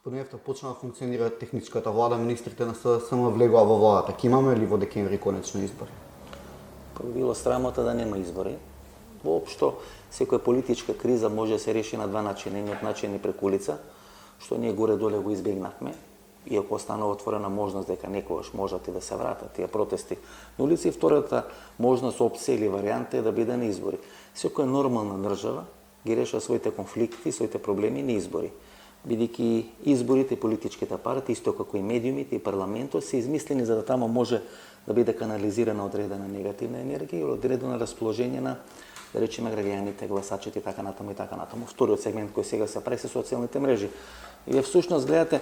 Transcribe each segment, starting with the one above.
Спомневте, почна да функционира техничката влада, министрите на СДСМ влегоа во владата. Ке имаме ли во декември конечно избори? Па би било срамота да нема избори. Воопшто, секоја политичка криза може да се реши на два начина. Едниот начин е преку улица, што ние горе-доле го избегнавме, иако останува отворена можност дека некогаш можат и да се вратат тие протести на улици. И втората можност, опција или варијанта е да биде на избори. Секоја нормална држава ги решава своите конфликти, своите проблеми на избори. Бидејќи изборите, политичките партии, исто како и медиумите и парламентот се измислени за да тамо може да биде канализирана одредена негативна енергија или одредено расположение на, да речеме, граѓаните, гласачите и така натаму и така натаму. Вториот сегмент кој сега се прави се социјалните мрежи. И всушност гледате,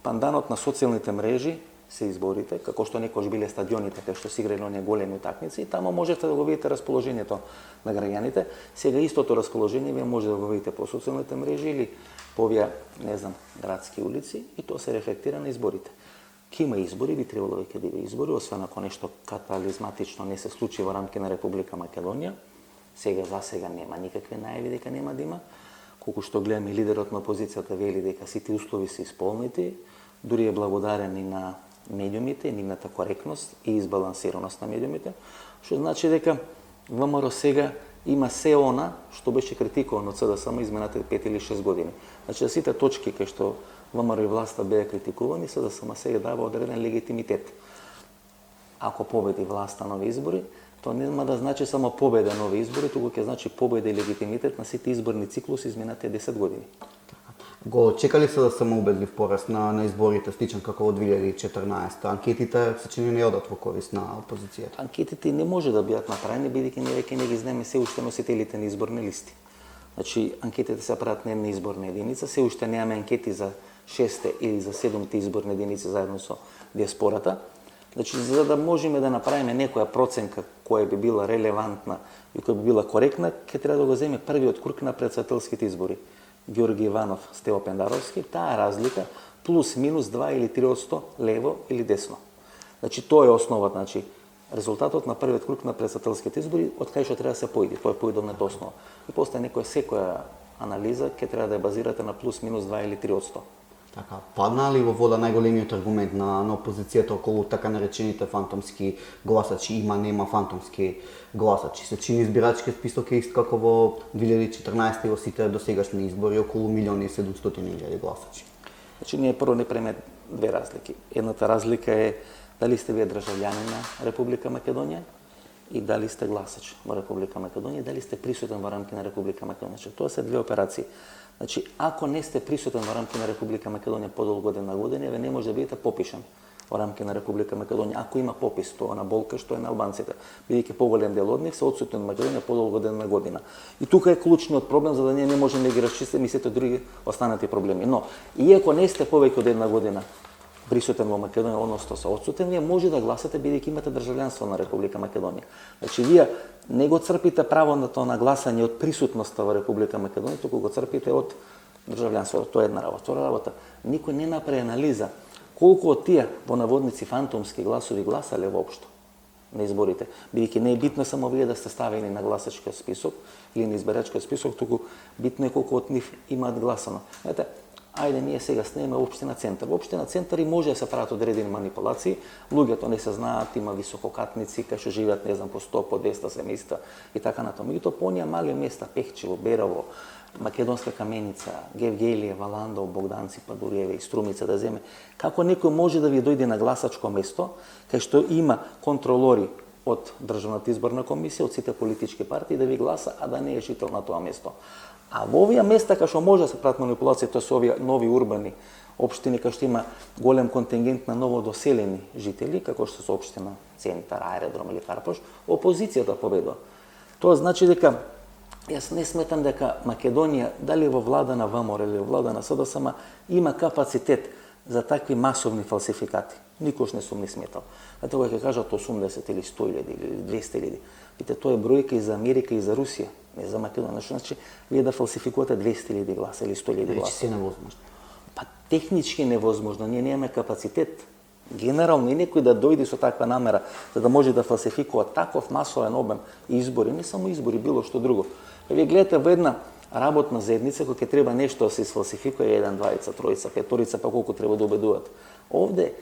панданот на социјалните мрежи се изборите, како што некош биле стадионите кај што се играле оние големи утакмици, и тамо можете да го видите расположението на граѓаните. Сега истото расположение вие може да го видите по социјалните мрежи или по овие, не знам, градски улици, и тоа се рефлектира на изборите. Ке има избори, би требало веќе да има избори, освен ако нешто катализматично не се случи во рамки на Република Македонија. Сега за сега нема никакви најави дека нема да има. Колку што гледаме, лидерот на опозицијата вели дека сите услови се исполнети, дури е благодарен и на медиумите, нивната коректност и избалансираност на медиумите, што значи дека ВМРО сега има се она што беше критикувано од СДСМ изминатите 5 или 6 години. Значи, сите точки кај што ВМРО и власта беа критикувани, СДСМ сега дава одреден легитимитет. Ако победи власта нови избори, тоа нема да значи само победа нови избори, туку ќе значи победа и легитимитет на сите изборни циклуси изминатите 10 години. Го чекали се да самоубедлив пораст на изборите, сличен како во 2014. Анкетите се чини не одат во корист на опозицијата. Анкетите не може да бидат направени, бидејќи ние веќе не ги знаеме се уште носителите на изборни листи. Значи, анкетите се прават на една изборна единица, се уште немаме анкети за 6-те или за 7-те изборни единици заедно со диаспората. Значи, за да можеме да направиме некоја проценка која би била релевантна и која би била коректна, ќе треба да го земе првиот круг на председателските избори. Георги Иванов, Стево Пендаровски, таа разлика плюс минус 2 или 3% лево или десно. Значи, тоа е основата, значи, резултатот на првиот круг на председателските избори, од кај што треба да се поиде, тоа е поидовната основа. И после секоја анализа ќе треба да ја базирате на плюс минус 2 или 3%. Така, падна ли во вода најголемиот аргумент на опозицијата околу така наречените фантомски гласачи? Има, нема фантомски гласачи. Се чини избирачкиот список е ист како во 2014 и во сите досегашни избори, околу 1.700.000 гласачи. Значи, ние прво не преме две разлики. Едната разлика е дали сте вие државјани на Република Македонија и дали сте гласач во Република Македонија, дали сте присутен во рамки на Република Македонија. Значи, тоа се две операции. Значи, ако не сте присутен во рамки на Република Македонија подолго од една година, ве не може да бидете попишан во рамки на Република Македонија. Ако има попис, тоа на болка што е на албанците, бидејќи поголем дел од нив се отсутни од Македонија подолго од една година. И тука е клучниот проблем за да ние не можеме да ги расчистиме и сите други останати проблеми. Но, иако не сте повеќе од една година присутен во Македонија, односно се отсутен, вие може да гласате бидејќи имате државјанство на Република Македонија. Значи, вие не го црпите правото на гласање од присутноста во Република Македонија, туку го црпите од државјанството. Тоа е една работа. Втора работа, никој не направи анализа колку од тие во наводници фантомски гласови гласале воопшто на изборите, бидејќи не е битно само вие да сте ставени на гласачкиот список или на избирачкиот список, туку битно е колку од нив имаат гласано. Знаете, ајде ние сега снеме општина Центар. Во општина Центар и може да се прават одредени манипулации. Луѓето не се знаат, има висококатници кај што живеат, не знам, по 100, по 200 семејства и така натаму. Меѓутоа по оние мали места, Пехчево, Берово, Македонска Каменица, Гевгелија, Валандов, Богданци, Падуриеве и Струмица да земе, како некој може да ви дојде на гласачко место кај што има контролори од Државната изборна комисија, од сите политички партии да ви гласа, а да не е жител на тоа место. А во овие места кај што може да се прават манипулации, тоа се овие нови урбани општини кај што има голем контингент на новодоселени жители, како што се општина Центар, Аеродром или Карпош, опозицијата победува. Тоа значи дека јас не сметам дека Македонија, дали во влада на ВМРО или во влада на СДСМ, има капацитет за такви масовни фалсификати. Никош не сум ни сметал. А тоа ќе кажат 80 или 100.000 или 200.000. Видите, тоа е бројка и за Америка и за Русија, не за Македонија. Значи, вие да фалсификувате 200.000 гласа или 100.000 гласа. Речи се невозможно. Па технички невозможно, ние немаме капацитет Генерално и некој да дојде со таква намера, за да може да фалсификува таков масовен обем избори, не само избори, било што друго. Вие гледате во една работна заедница кој ќе треба нешто да се сфалсификува 1, 2, 3, 5, па колку треба да убедуваат. Овде,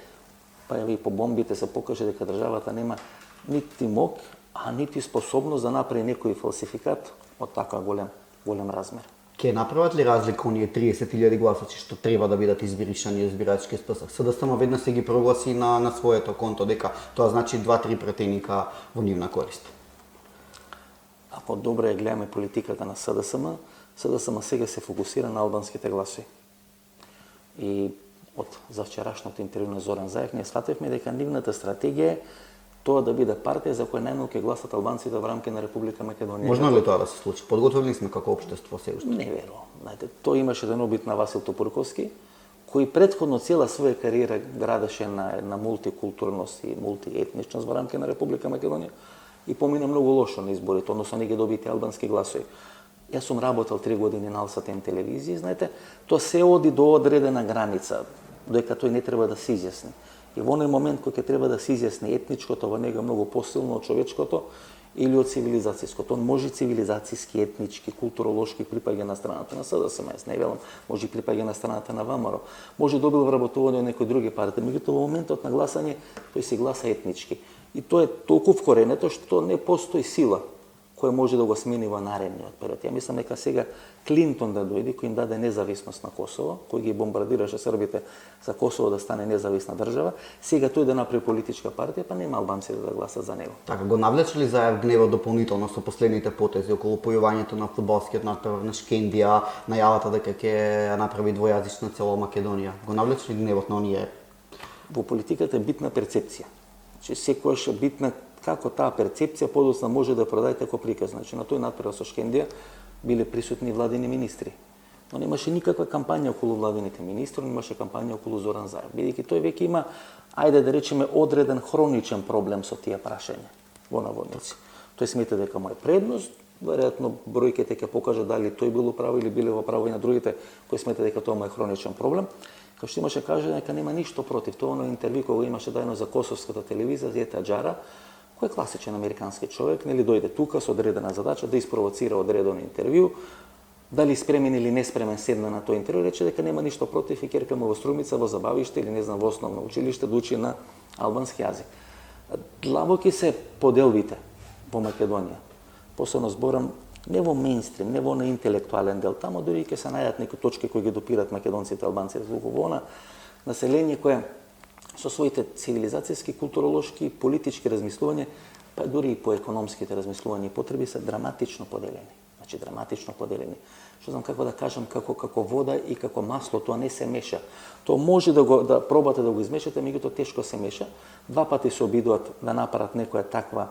па и по бомбите се покаже дека државата нема нити мок, а нити способност да направи некој фалсификат од така голем размер. Ке направат ли разлика оние 30.000 гласачи што треба да бидат избиришани од избирачки список? СДСМ веднаш се ги прогласи на своето конто дека тоа значи 2-3 претеника во нивна корист. Ако добро ја гледаме политиката на СДСМ, СДСМ сега се фокусира на албанските гласови. И од завчерашното интервју на Зоран Заев ние сватевме дека нивната стратегија е тоа да биде партија за која најмногу ќе гласат албанците во рамки на Република Македонија. Можно ли тоа да се случи? Подготвени сме како општество се уште? Не верувам. Знаете, тоа имаше еден обид на Васил Топурковски, кој претходно цела своја кариера градеше на мултикултурност и мултиетничност во рамки на Република Македонија и помина многу лошо на изборите, односно не ги доби тие албански гласови. Јас сум работел 3 години на Алсатем телевизија, знаете, тоа се оди до одредена граница, доека тој не треба да се изјасни. И во оној момент кој ќе треба да се изјасни етничкото, во него е многу посилно од човечкото или од цивилизацијското. Он може цивилизацијски, етнички, културолошки припаѓа на страната на СДСМ, не велам, може и припаѓа на страната на ВМРО, може добил вработување од некои други партии, меѓутоа во моментот на гласање тој се гласа етнички. И тоа е толку вкоренето што не постои сила која може да го смени во наредниот период. Ја мислам дека сега Клинтон да дојде, кој им даде независност на Косово, кој ги бомбардираше србите за Косово да стане независна држава, сега тој да направи политичка партија, па нема албанците да гласат за него. Така, го навлече ли Заев гневот дополнително со последните потези околу појувањето на фудбалскиот натпревар на Шкендија, најавата дека ќе направи двојазична цела Македонија? Го навлече ли гневот на оние? Во политиката е битна перцепција. Че секојаш е битна како таа перцепција подоцна може да продаде како приказ. Значи, на тој натпревар со Шкендија биле присутни владини министри. Но немаше никаква кампања околу владините министри, немаше кампања околу Зоран Заев. Бидејќи тој веќе има, ајде да речеме, одреден хроничен проблем со тие прашања во наводници. Тој смета дека му е предност, веројатно бројките ќе покажат дали тој бил право или биле во право и на другите кои смета дека тоа му е хроничен проблем. Као што имаше каже дека нема ништо против тоа на интервју кога имаше дајно за косовската телевизија Зета Џара, кој е класичен американски човек, нели дојде тука со одредена задача да испровоцира одредено интервју, дали спремен или неспремен седна на тој интервју, рече дека нема ништо против и керка му во Струмица, во забавиште или не знам во основно училиште да учи на албански јазик. Длабоки се поделбите во Македонија. Посебно зборам не во мејнстрим, не во на интелектуален дел, тамо дури ќе се најдат некои точки кои ги допират македонците, албанците, во она население кое со своите цивилизацијски, културолошки, политички размислувања, па дури и по економските размислувања и потреби се драматично поделени. Значи драматично поделени. Што знам како да кажам, како вода и како масло, тоа не се меша. Тоа може да пробате да го измешате, меѓутоа тешко се меша. Два пати се обидуваат да направат некоја таква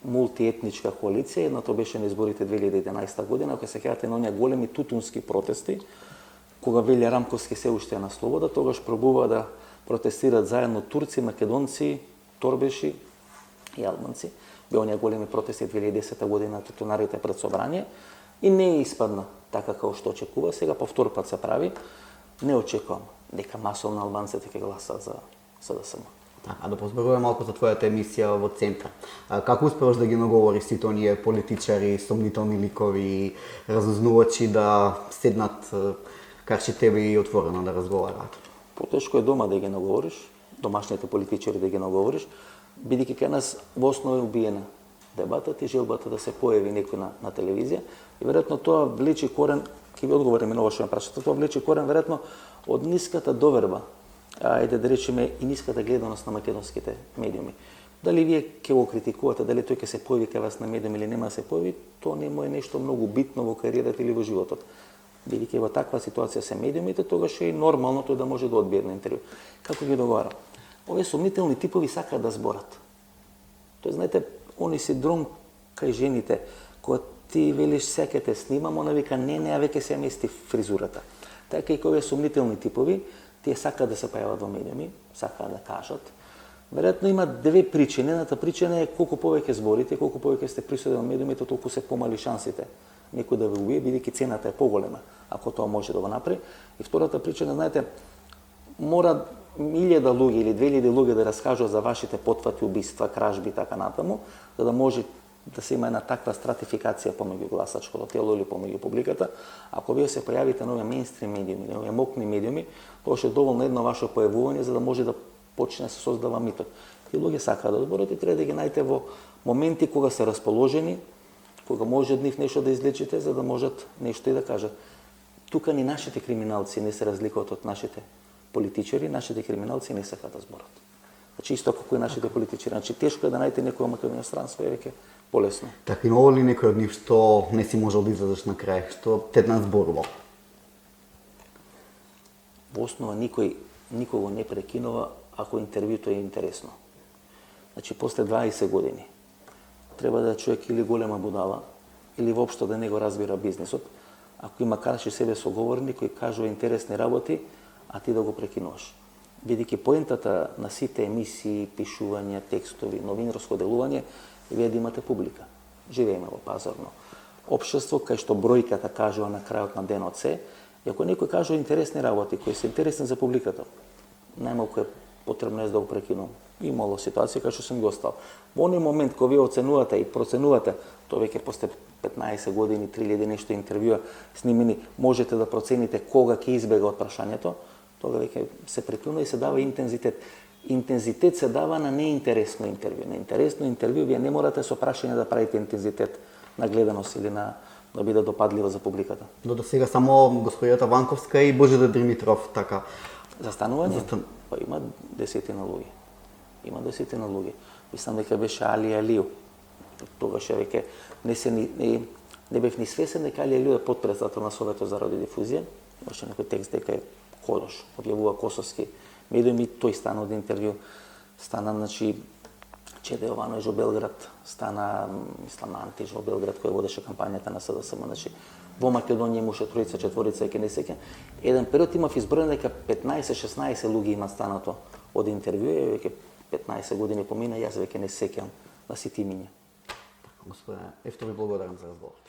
мултиетничка коалиција. Едното беше на изборите 2011 година, кога се сеќавате на оние големи тутунски протести, кога Велја Рамковски се уште е на слобода, тогаш пробува да протестират заедно турци, македонци, торбеши и албанци. Беа оние големи протести 2010 година тутунарите пред собрание и не е испадна така како што очекува. Сега по втор пат се прави. Не очекувам дека масовно албанците ќе гласат за СДСМ. А да позборуваме малку за твојата емисија во Центар. Како успеваш да ги наговориш сите оние политичари, сомнителни ликови, разузнувачи да седнат карши тебе и отворено да разговараат? Потешко е дома да ги наговориш, домашните политичари да ги наговориш, бидејќи кај нас во основа е убиена дебатата и желбата да се појави некој на телевизија. И веројатно тоа влече корен, ќе ви одговориме на ова што ме прашате, тоа влече корен веројатно од ниската доверба, ајде да речеме и ниската гледаност на македонските медиуми. Дали вие ќе го критикувате, дали тој ќе се појави кај вас на медиум или нема да се појави, тоа не му е нешто многу битно во кариерата или во животот. Бидејќи во таква ситуација се медиумите, тогаш е и нормално тој да може да одбие на интервју. Како ги договарам? Овие сомнителни типови сакаат да зборат. Тој, знаете, они се дром кај жените, кога ти велиш сека те снимам, она вика не, а веќе се мести фризурата. Така и кога овие сомнителни типови, тие сакаат да се појават во медиуми, сакаат да кажат. Веројатно има две причини. Едната причина е колку повеќе зборите, колку повеќе сте присутни во медиумите, толку се помали шансите некој да ве убие, бидејќи цената е поголема, ако тоа може да го направи. И втората причина, знаете, мора 1000 луѓе или 2000 луѓе да раскажат за вашите потфати, убиства, кражби и така натаму, за да може да се има една таква стратификација помеѓу гласачкото тело или помеѓу публиката. Ако вие се појавите на овие мејнстрим медиуми, на овие мокни медиуми, тоа ќе е доволно едно ваше појавување за да може да почне да се создава митот. Ти луѓе сакаат да зборат и треба да ги најдете во моменти кога се расположени, кога може од нив нешто да излечите, за да можат нешто и да кажат. Тука ни нашите криминалци не се разликуваат од нашите политичари, нашите криминалци не сакаат да зборат. Значи исто како и нашите политичари. Значи тешко е да најдете некој макар иностранство е веќе полесно. Така имало ли некој од нив што не си можел да излезеш на крај, што те днес зборувал? Во основа никого не прекинува ако интервјуто е интересно. Значи после 20 години треба да човек или голема будала или воопшто да не го разбира бизнисот, ако има караш себе соговорник кој кажува интересни работи, а ти да го прекинуваш. Бидејќи поентата на сите емисии, пишувања, текстови, новинарско делување, вие да имате публика. Живееме во пазарно општество, кај што бројката кажува на крајот на денот се, и ако некој кажува интересни работи кои се интересни за публиката, најмалку е потребно да го прекинувам. Имало ситуација кај што сум го остал. Во оној момент кога вие оценувате и проценувате, тоа веќе после 15 години, 3000 нешто интервјуа снимени, можете да процените кога ќе избега од прашањето, тога веќе се прекинува и се дава интензитет. Интензитет се дава на неинтересно интервју. На интересно интервју вие не морате со прашање да правите интензитет на гледаност или на да биде допадлива за публиката. До сега само господијата Ванковска и Божидар Димитров така. Застанување? Па има 10 луѓе. Има 10 луѓе. Мислам дека беше Али Алију. Тогаш веќе не бев ни свесен дека Али Алију е потпредседател на Советот за радиодифузија. Имаше некој текст дека е Ходош, објавува косовски медиуми, тој стана од интервју, стана, значи, Чеде Јовановиќ во Белград, стана, мислам, Антиш во Белград, кој водеше кампањата на СДСМ, значи, во Македонија имаше тројца, четворица, ќе не сеќам. Еден период имав изброено дека 15-16 луѓе има станато од интервју, и веќе 15 години помина, јас веќе не сеќам на сите имиња. Господине, ефто ви благодарам за разговор.